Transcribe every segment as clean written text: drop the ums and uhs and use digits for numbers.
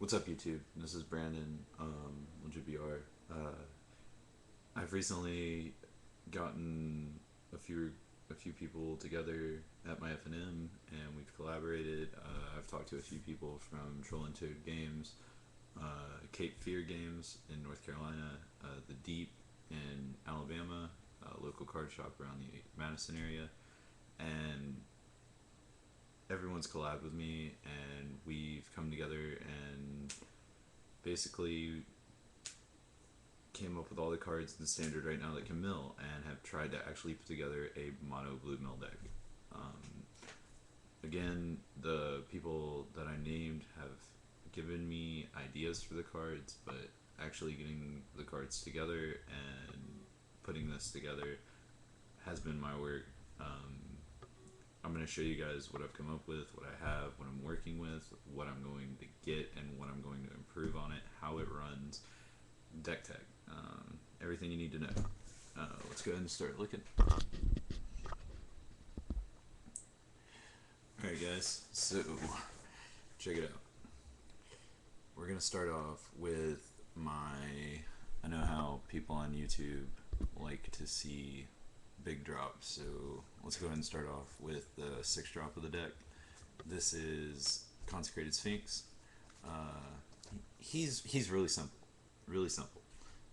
What's up, YouTube? This is Brandon, on GBR. I've recently gotten a few a few people together at my FNM, and we've collaborated. I've talked to a few people from Troll and Toad Games, Cape Fear Games in North Carolina, The Deep in Alabama, a local card shop around the Madison area, and everyone's collabed with me, and we've come together and basically came up with all the cards in standard right now that can mill, and have tried to actually put together a mono blue mill deck. Um, Again, the people that I named have given me ideas for the cards, but actually getting the cards together and putting this together has been my work. I'm going to show you guys what I've come up with, what I have, what I'm working with, what I'm going to get, and what I'm going to improve on it, how it runs, deck tech, everything you need to know. Let's go ahead and start looking. Alright, guys, so check it out. We're going to start off with my. I know how people on YouTube like to see big drops, so let's go ahead and start off with the 6 drop of the deck. This is Consecrated Sphinx. He's really simple, really simple.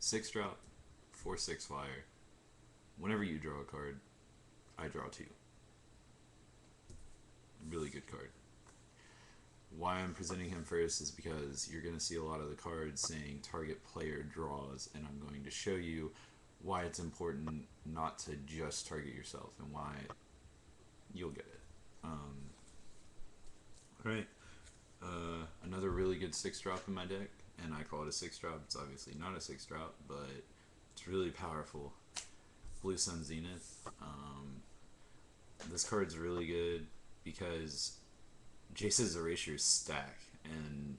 6 drop, 4/6 fire. Whenever you draw a card, I draw 2. Really good card. Why I'm presenting him first is because you're going to see a lot of the cards saying target player draws, and I'm going to show you why it's important not to just target yourself and why you'll get it. Alright, another really good 6 drop in my deck, and I call it a 6 drop. It's obviously not a 6 drop, but it's really powerful. Blue Sun Zenith. This card's really good because Jace's Erasures stack, and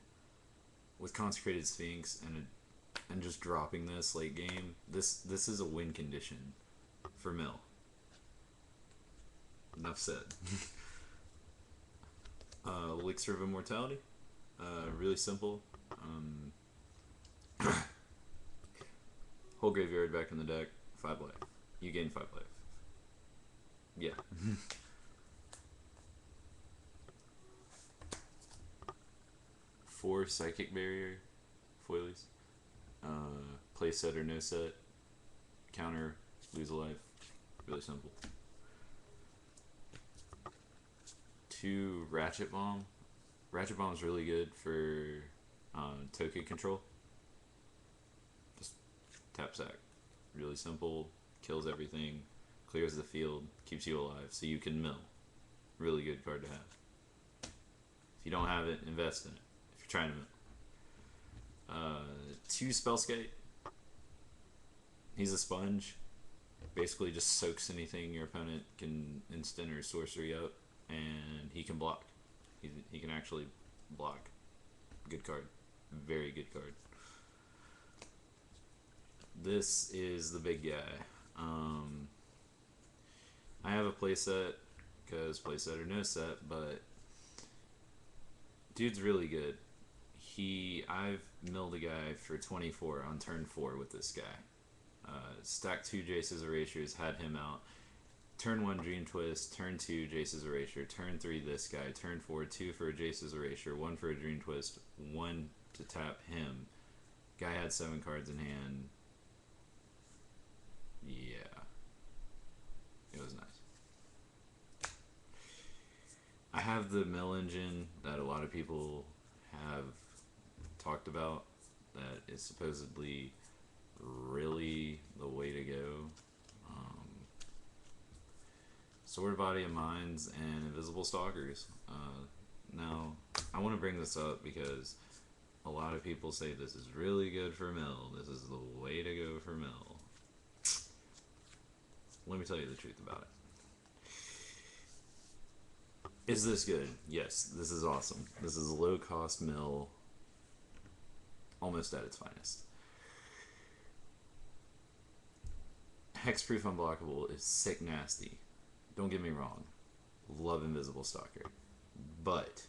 with Consecrated Sphinx and just dropping this late game, this is a win condition for Mill. Enough said. Elixir of Immortality, really simple. Whole graveyard back in the deck, 5 life. You gain 5 life. Yeah. 4 Psychic Barrier, foilies. Play set or no set. Counter, lose a life. Really simple. 2 Ratchet Bomb. Ratchet Bomb is really good for token control. Just tap sack. Really simple. Kills everything. Clears the field. Keeps you alive. So you can mill. Really good card to have. If you don't have it, invest in it. If you're trying to mill. 2 Spellskite. He's a sponge. Basically just soaks anything your opponent can instant or sorcery out, and he can block. He can actually block. Good card. Very good card. This is the big guy. I have a playset, because playset or no set, but dude's really good. I've milled a guy for 24 on turn 4 with this guy. Stacked 2 Jace's Erasures, had him out. Turn 1 Dream Twist, turn 2 Jace's Erasure, turn 3 this guy, turn 4 2 for a Jace's Erasure, 1 for a Dream Twist, 1 to tap him. Guy had 7 cards in hand. Yeah. It was nice. I have the mill engine that a lot of people have talked about that is supposedly really the way to go. Sword Body of Mines and Invisible Stalkers. Now, I want to bring this up because a lot of people say this is really good for mill. This is the way to go for mill. Let me tell you the truth about it. Is this good? Yes, this is awesome. This is low cost mill, almost at its finest. Hexproof Unblockable is sick nasty. Don't get me wrong. Love Invisible Stalker. But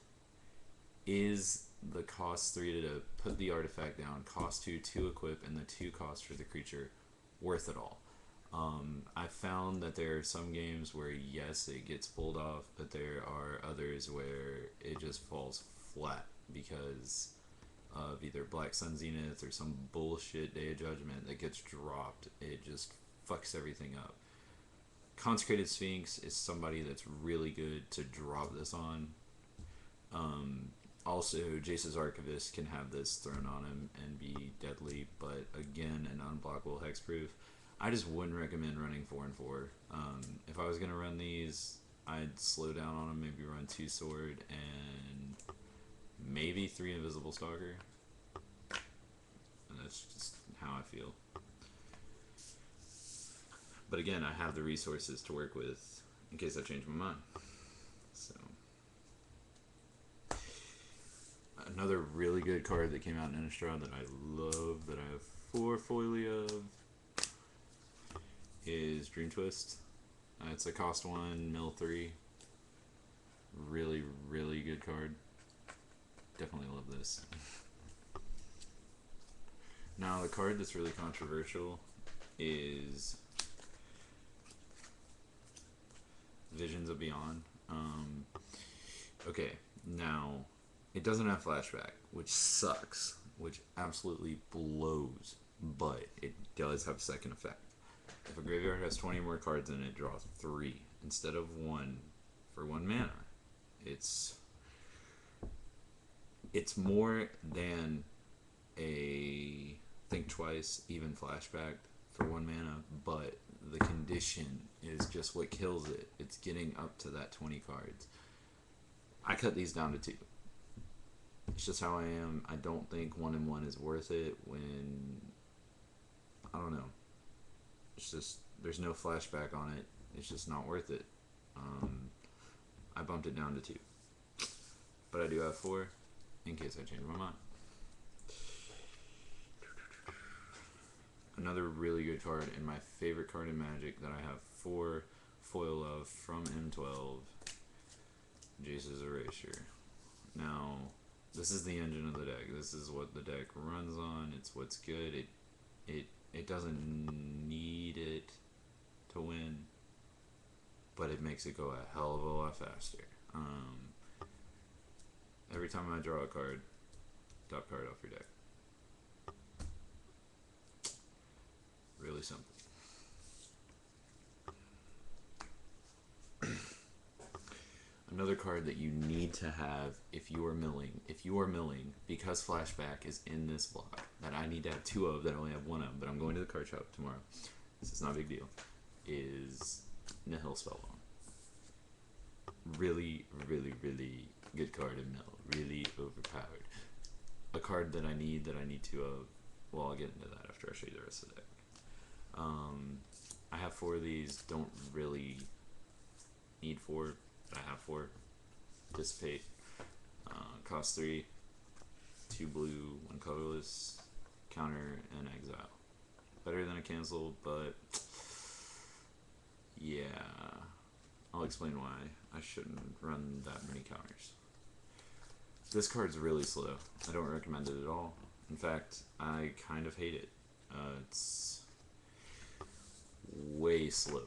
is the cost 3 to put the artifact down, cost 2 to equip, and the 2 cost for the creature, worth it all. I found that there are some games where yes, it gets pulled off, but there are others where it just falls flat because of either Black Sun Zenith or some bullshit Day of Judgment that gets dropped. It just fucks everything up. Consecrated Sphinx is somebody that's really good to drop this on. Also, Jace's Archivist can have this thrown on him and be deadly, but again, an unblockable hexproof. I just wouldn't recommend running 4 and 4. If I was going to run these, I'd slow down on them, maybe run 2 sword and maybe 3 invisible stalker. And that's just how I feel. But again, I have the resources to work with in case I change my mind. So, another really good card that came out in Innistrad that I love, that I have 4 foily of, is Dream Twist. It's a cost 1, mill 3. Really, really good card. Definitely love this. Now, the card that's really controversial is Visions of Beyond. Okay, now, it doesn't have flashback, which sucks, which absolutely blows, but it does have second effect. If a graveyard has 20 or more cards in it, draw 3 instead of 1 for 1 mana. It's more than a Think Twice, even flashback for 1 mana, but the condition is just what kills it. It's getting up to that 20 cards. I cut these down to 2. It's just how I am. I don't think 1 and 1 is worth it when, I don't know. It's just, there's no flashback on it. It's just not worth it. I bumped it down to 2. But I do have 4 in case I change my mind. Another really good card, and my favorite card in Magic that I have 4 foil of from M12, Jace's Erasure. Now, this is the engine of the deck. This is what the deck runs on. It's what's good. It doesn't need it to win, but it makes it go a hell of a lot faster. Every time I draw a card, top card off your deck. Really simple. Another card that you need to have if you are milling, because flashback is in this block, that I need to have 2 of, that I only have 1 of, but I'm going to the card shop tomorrow, this is not a big deal, is Nihil Spellbomb. Really, really, really good card in mill. Really overpowered. A card that I need 2 of. Well, I'll get into that after I show you the rest of the deck. I have 4 of these. Don't really need 4, but I have 4. Dissipate. Cost 3. 2 blue, 1 colorless. Counter and exile. Better than a cancel, but yeah. I'll explain why I shouldn't run that many counters. This card's really slow. I don't recommend it at all. In fact, I kind of hate it. It's way slow.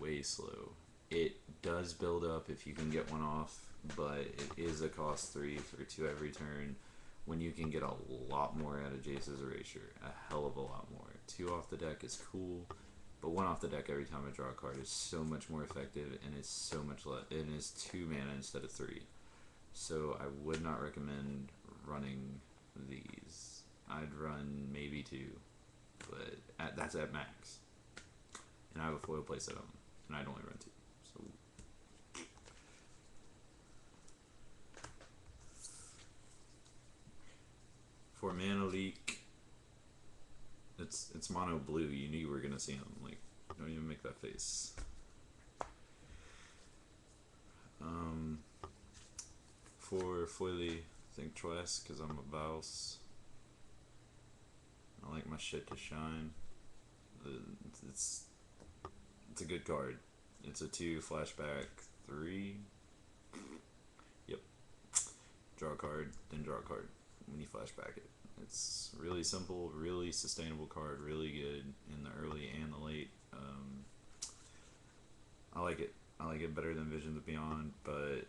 Way slow. It does build up if you can get 1 off, but it is a cost 3 for 2 every turn, when you can get a lot more out of Jace's Erasure. A hell of a lot more. 2 off the deck is cool, but 1 off the deck every time I draw a card is so much more effective, and is so much less. It is 2 mana instead of 3. So I would not recommend running these. I'd run maybe 2, but that's at max. And I have a foil playset of them, and I'd only run 2. So for Mana Leak, it's mono blue. You knew you were gonna see them. Like, don't even make that face. For foily, think twice, because I'm a bouse. I like my shit to shine. It's a good card. It's a 2 flashback 3. Yep. Draw a card, then draw a card when you flashback it. It's really simple, really sustainable card, really good in the early and the late. I like it. I like it better than Visions of Beyond, but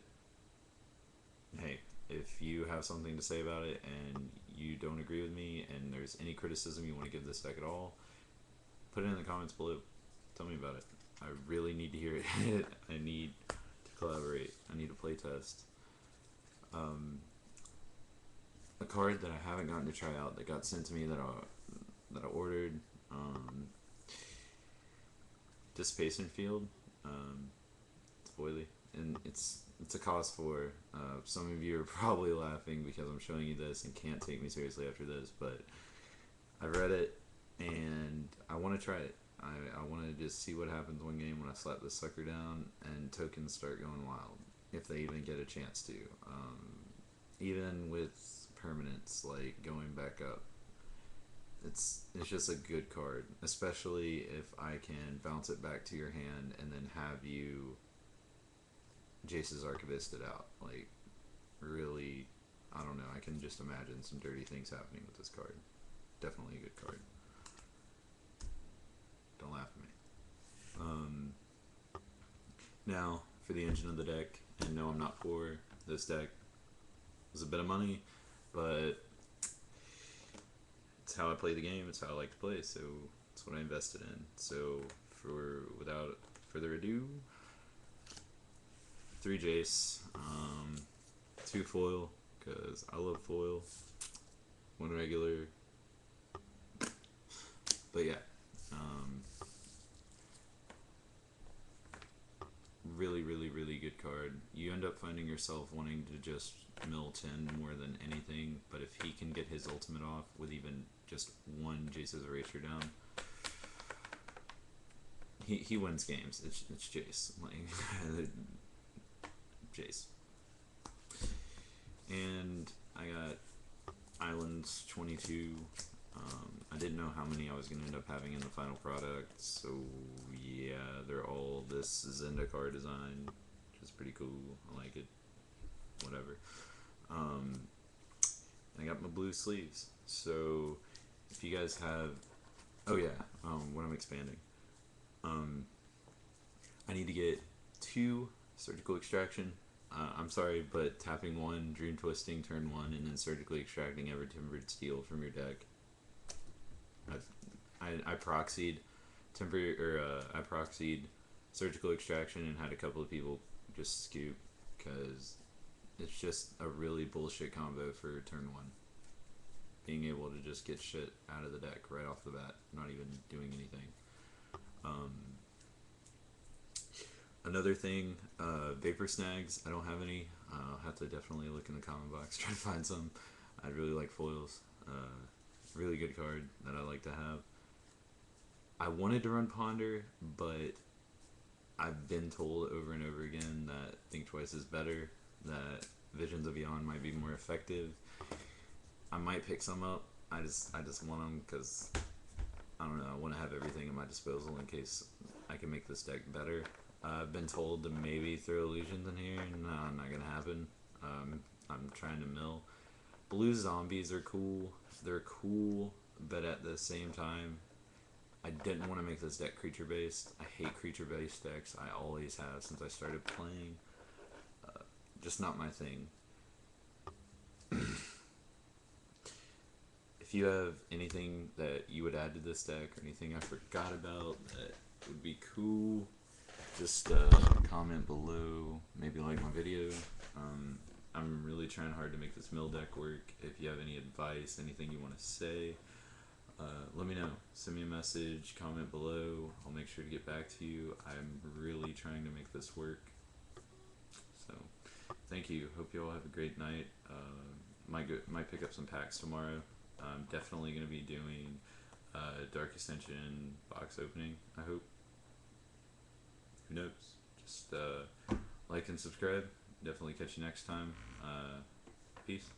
hey, if you have something to say about it and you don't agree with me and there's any criticism you want to give this deck at all, put it in the comments below. Tell me about it. I really need to hear it. I need to collaborate. I need to play test. A card that I haven't gotten to try out that got sent to me that I ordered. Dissipation Field. It's foily, and it's a cost for. Some of you are probably laughing because I'm showing you this and can't take me seriously after this, but I've read it and I want to try it. I want to just see what happens one game when I slap this sucker down and tokens start going wild, if they even get a chance to. Even with permanents, like going back up, it's just a good card, especially if I can bounce it back to your hand and then have you Jace's Archivist it out. Like, really, I don't know, I can just imagine some dirty things happening with this card. Definitely a good card. Don't laugh at me. Now, for the engine of the deck, and no, I'm not poor. This deck was a bit of money, but it's how I play the game. It's how I like to play, so it's what I invested in. So, without further ado, 3 Jace, 2 foil, because I love foil, 1 regular, but yeah, really good card. You end up finding yourself wanting to just mill 10 more than anything, but if he can get his ultimate off with even just 1 Jace's Erasure down, he wins games. It's Jace. Like, Jace. And I got Islands 22. I didn't know how many I was going to end up having in the final product, so yeah, they're all this Zendikar design, which is pretty cool. I like it. Whatever. I got my blue sleeves. So if you guys have, oh yeah, when I'm expanding, I need to get 2 Surgical Extraction. I'm sorry, but tapping 1, Dream Twisting, turn 1, and then surgically extracting Ever Timbered Steel from your deck. I proxied I proxied Surgical Extraction and had a couple of people just scoop, because it's just a really bullshit combo for turn 1. Being able to just get shit out of the deck right off the bat, not even doing anything. Another thing, Vapor Snags, I don't have any. I'll have to definitely look in the comment box, try to find some. I really like foils. Really good card that I like to have. I wanted to run Ponder, but I've been told over and over again that Think Twice is better, that Visions of Beyond might be more effective. I might pick some up. I just want them because, I don't know, I want to have everything at my disposal in case I can make this deck better. I've been told to maybe throw illusions in here. No, not gonna happen. I'm trying to mill. Blue zombies are cool. They're cool, but at the same time, I didn't want to make this deck creature based. I hate creature based decks. I always have since I started playing. Just not my thing. If you have anything that you would add to this deck or anything I forgot about that would be cool, just comment below, maybe like my video. I'm really trying hard to make this mill deck work. If you have any advice, anything you want to say, let me know. Send me a message, comment below. I'll make sure to get back to you. I'm really trying to make this work. So, thank you. Hope you all have a great night. Might pick up some packs tomorrow. I'm definitely going to be doing Dark Ascension box opening, I hope. Who knows? Just like and subscribe. Definitely catch you next time. Peace.